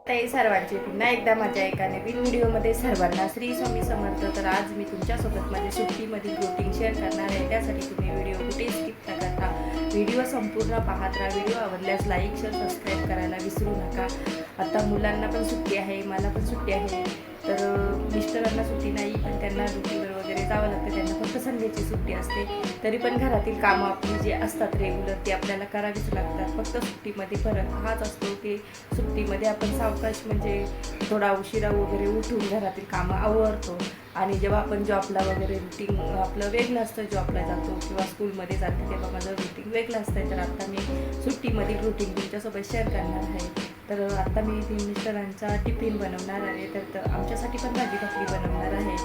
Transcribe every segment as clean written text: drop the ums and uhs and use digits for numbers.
ताई सर्वांची पुन्हा एकदा माझ्या एका नवीन व्हिडिओमध्ये सर्वांना श्री स्वामी समर्थ. तर आज मी तुमच्यासोबत माझ्या सुट्टीमधील रुटीन शेअर करणार आहे. त्यासाठी तुम्ही व्हिडिओ कुठे स्किप न करता व्हिडिओ संपूर्ण पाहत राहा. व्हिडिओ आवडल्यास लाईक शेअर सबस्क्राईब करायला विसरू नका. आता मुलांना पण सुट्टी आहे, मला पण सुट्टी आहे. तर मिस्टरांना सुट्टी नाही, पण त्यांना ड्युटीवर वगैरे जावं लागतं. त्यांना फक्त संडेची सुट्टी असते. तरी पण घरातील कामं आपली जे असतात रेग्युलर ते आपल्याला करावीच लागतात. फक्त सुट्टीमध्ये फरक हाच असतो की सुट्टीमध्ये आपण सावकाश म्हणजे थोडा उशिरा वगैरे उठून घरातील कामं आवरतो. आणि जेव्हा आपण जॉबला वगैरे रुटीन आपलं वेगळं असतं, जॉबला जातो किंवा स्कूलमध्ये जाते तेव्हा माझं रुटीन वेगळं असतं. तर आता मी सुट्टीमधील रुटीन तुमच्यासोबत शेअर करणार आहे. तर आता मी मिस्टरांचा टिफिन बनवणार आहे. तर आमच्यासाठी पण भाजी भाकरी बनवणार आहे.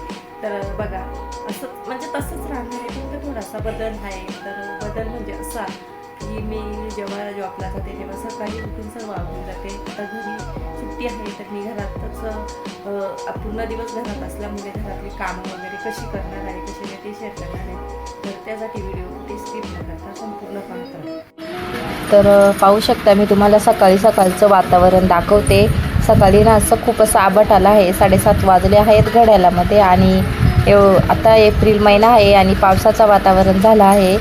तर बघा असं म्हणजे तसंच राहणार आहे, फक्त थोडासा बदल आहे. तर बदल म्हणजे असा की मी जेव्हा जॉबला जाते तेव्हा सकाळी उठून सर्व आवडून जाते. आता घरी सुट्टी आहे तर मी घरातच पूर्ण दिवस घरात असल्यामुळे घरातली कामं वगैरे कशी करणार आहे, कशी नाही ते शेअर करणार आहे. तर त्यासाठी व्हिडिओ कुठे स्किप न करता संपूर्ण पाहता. तर पाहू शकता मी तुम्हाला सकाळचं वातावरण दाखवते. सकाळी ना असं खूप असं आबट आला आहे. 7:30 वाजले आहेत घड्याळामध्ये आणि आता एप्रिल महिना आहे आणि पावसाचं वातावरण झालं आहे.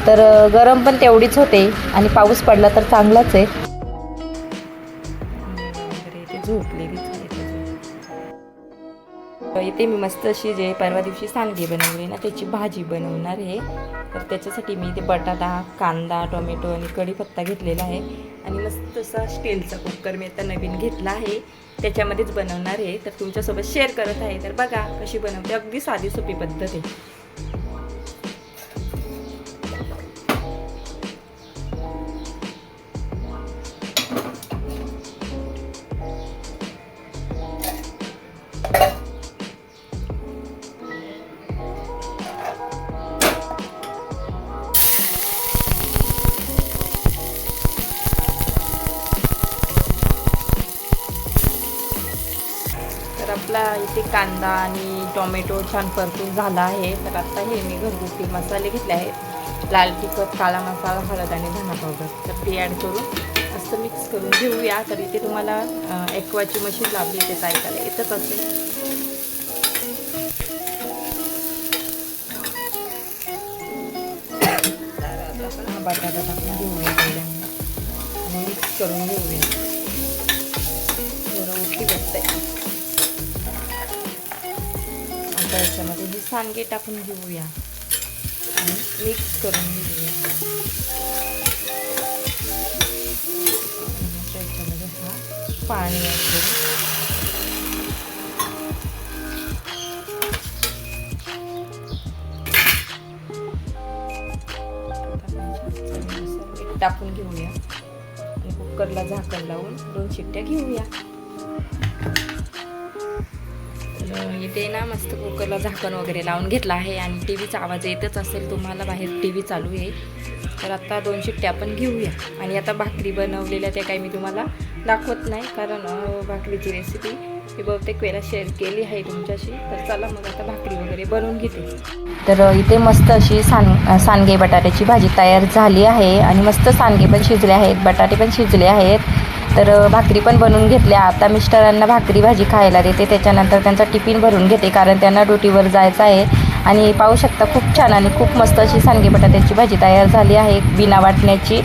तर गरम पण तेवढीच होते आणि पाऊस पडला तर चांगलाच आहे. इथे मी मस्त अशी जे परवा दिवशी सांडगे बनवले ना त्याची भाजी बनवणार आहे. तर त्याच्यासाठी मी इथे बटाटा, कांदा, टोमॅटो आणि कढीपत्ता घेतलेला आहे. आणि मस्त असा स्टीलचा कुकर मी आता नवीन घेतला आहे, त्याच्यामध्येच बनवणार आहे. तर तुमच्यासोबत शेअर करत आहे. तर बघा कशी बनवते, अगदी साधी सोपी पद्धत आहे. तर आपला इथे कांदा आणि टोमॅटो छान परतून झाला आहे. तर आता हे मी घरगुती मसाले घेतले आहेत, लाल तिखट, काळा मसाला, हळद आणि धना पावडर. तर ते ॲड करून मस्त मिक्स करून घेऊया. तर इथे तुम्हाला ॲक्वाची मशीन लावली ते ऐकायला येतच असेल. हा बटाटा टाकून घेऊया पहिल्यांदा आणि मिक्स करून घेऊया. थोडं उठी बसते. आता याच्यामध्ये हे सांडगे टाकून घेऊया आणि मिक्स करून घेऊया. त्याच्यामध्ये हा पाणी टाकून घेऊया आणि कुकरला झाकण लावून 2 शिट्ट्या घेऊया. इथे ना मस्त कुकरला झाकण वगैरे लावून घेतला आहे आणि टी व्हीचा आवाज येतच असेल तुम्हाला, बाहेर टी व्ही चालू आहे. तर आता 2 शिट्ट्या आपण घेऊया. आणि आता भाकरी बनवलेल्या त्या काही मी तुम्हाला दाखवत नाही, कारण भाकरीची रेसिपी मी बहुतेक वेळा शेअर केली आहे तुमच्याशी. तर चला मग आता भाकरी वगैरे बनवून घेते. तर इथे मस्त अशी सांडगे बटाट्याची भाजी तयार झाली आहे आणि मस्त सांडगे पण शिजले आहेत, बटाटे पण शिजले आहेत. तर भाकरी पण बनवून घेतल्या. आता मिस्टरांना भाकरी भाजी खायला देते, त्याच्यानंतर त्यांचा टिफिन भरून घेते, कारण त्यांना ड्युटीवर जायचं आहे. आणि पाहू शकता खूप छान आणि खूप मस्त अशी सांडगे बटाट्याची भाजी तयार झाली आहे, बिना वाटण्याची.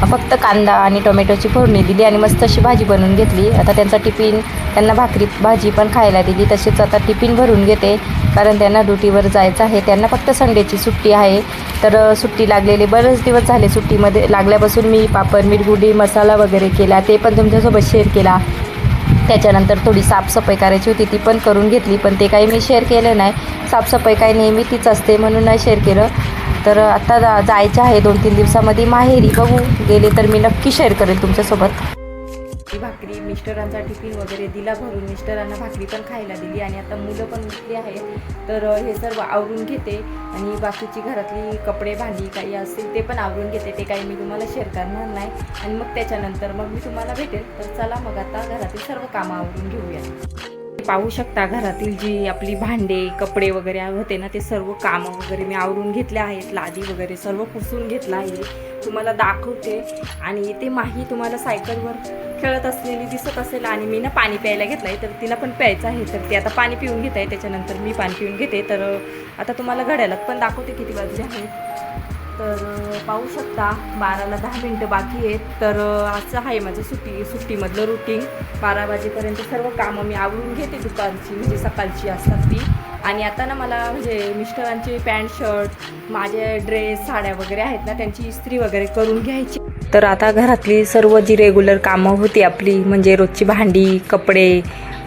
फक्त कांदा आणि टोमॅटोची फोडणी दिली आणि मस्त अशी भाजी बनवून घेतली. आता त्यांचा टिफिन, त्यांना भाकरी भाजी पण खायला दिली. तसेच आता टिफिन भरून घेते, कारण त्यांना ड्युटीवर जायचं आहे. त्यांना फक्त संडेची सुट्टी आहे. तर सुट्टी लागलेले बरेच दिवस झाले. सुट्टीमध्ये लागल्यापासून मी पापड, मिरगुडी, मसाला वगैरे केला, ते पण तुमच्यासोबत शेअर केला. त्याच्यानंतर थोडी साफसफाई करायची होती, ती पण करून घेतली, पण ते काही मी शेअर केलं नाही. साफसफाई काही नेहमी तीच असते म्हणून नाही शेअर केलं. तर आता जायचं आहे 2-3 दिवसामध्ये माहेरी. बघू, गेले तर मी नक्की शेअर करेल तुमच्यासोबत. ही भाकरी मिस्टरांचा टिफिन वगैरे दिला भरून, मिस्टरांना भाकरी पण खायला दिली आणि आता मुलं पण उठली आहेत. तर हे सर्व आवरून घेते आणि बाकीची घरातली कपडे भांडी काही असतील ते पण आवरून घेते. ते काही मी तुम्हाला शेअर करणार नाही. आणि मग त्याच्यानंतर मग मी तुम्हाला भेटेल. तर चला मग आता घरातील सर्व कामं आवरून घेऊया. पाहू शकता घरातील जी आपली भांडे, कपडे वगैरे होते ना, ते सर्व कामं वगैरे मी आवरून घेतले आहेत. लादी वगैरे सर्व पुसून घेतलं आहे, तुम्हाला दाखवते. आणि ते माही तुम्हाला सायकलवर खेळत असलेली दिसत असेल आणि मी ना पाणी प्यायला घेतलं आहे, तर तिला पण प्यायचं आहे. तर ती आता पाणी पिऊन घेत आहे, त्याच्यानंतर मी पाणी पिऊन घेते. तर आता तुम्हाला घड्याळात पण दाखवते किती वाजले आहेत. तर पाहू शकता 12ला 10 मिनटं बाकी आहेत. तर असं आहे माझं सुट्टीमधलं रुटीन. 12 वाजेपर्यंत सर्व कामं मी आवरून घेते दुपारची, म्हणजे सकाळची असतात ती. आणि आता ना मला म्हणजे मिस्टरांचे पॅन्ट शर्ट, माझे ड्रेस, साड्या वगैरे आहेत ना, त्यांची इस्त्री वगैरे करून घ्यायची. तर आता घरातली सर्व जी रेग्युलर कामं होती आपली, म्हणजे रोजची भांडी, कपडे,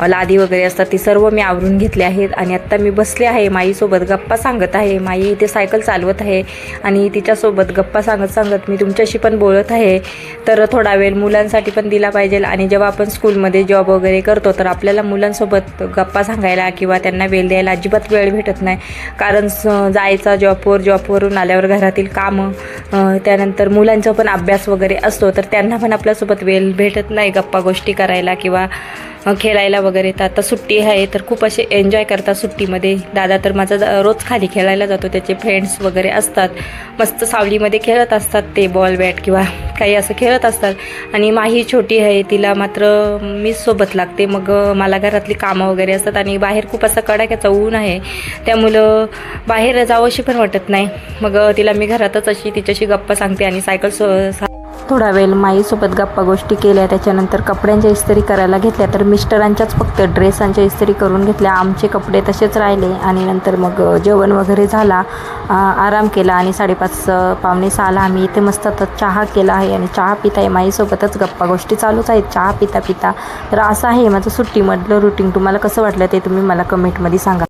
लादी वगैरे असतात, ती सर्व मी आवरून घेतले आहेत. आणि आत्ता मी बसले आहे, माईसोबत गप्पा सांगत आहे. माई इथे सायकल चालवत आहे आणि तिच्यासोबत गप्पा सांगत मी तुमच्याशी पण बोलत आहे. तर थोडा वेळ मुलांसाठी पण दिला पाहिजे. आणि जेव्हा आपण स्कूलमध्ये जॉब वगैरे करतो, तर आपल्याला मुलांसोबत गप्पा सांगायला किंवा त्यांना वेळ द्यायला अजिबात वेळ भेटत नाही. कारण जायचा जॉबवरून आल्यावर घरातील कामं, त्यानंतर मुलांचा पण अभ्यास वगैरे असतो, तर त्यांना पण आपल्यासोबत वेळ भेटत नाही गप्पा गोष्टी करायला किंवा खेळायला वगैरे. तर आता सुट्टी आहे, तर खूप असे एन्जॉय करतात सुट्टीमध्ये. दादा तर माझा रोज खाली खेळायला जातो, त्याचे फ्रेंड्स वगैरे असतात, मस्त सावलीमध्ये खेळत असतात, ते बॉल बॅट किंवा काही असं खेळत असतात. आणि माही छोटी आहे, तिला मात्र मीच सोबत लागते. मग मला घरातली कामं वगैरे असतात आणि बाहेर खूप असं कडाक्याचं ऊन आहे, त्यामुळं बाहेर जावंशी पण वाटत नाही. मग तिला मी घरातच अशी तिच्याशी गप्पा सांगते आणि थोडा वेळ माईसोबत गप्पा गोष्टी केल्या. त्याच्यानंतर कपड्यांच्या इस्त्री करायला घेतल्या. तर मिस्टरांच्याच फक्त ड्रेसांच्या इस्त्री करून घेतल्या, आमचे कपडे तसेच राहिले. आणि नंतर मग जेवण वगैरे झाला, आराम केला आणि 5:30 पावणे 6ला आम्ही इथे मस्त चहा केला आहे आणि चहा पित आहे. माईसोबतच गप्पा गोष्टी चालूच आहेत चहा पिता. तर असं आहे माझं सुट्टीमधलं रुटीन. तुम्हाला कसं वाटलं ते तुम्ही मला कमेंटमध्ये सांगा.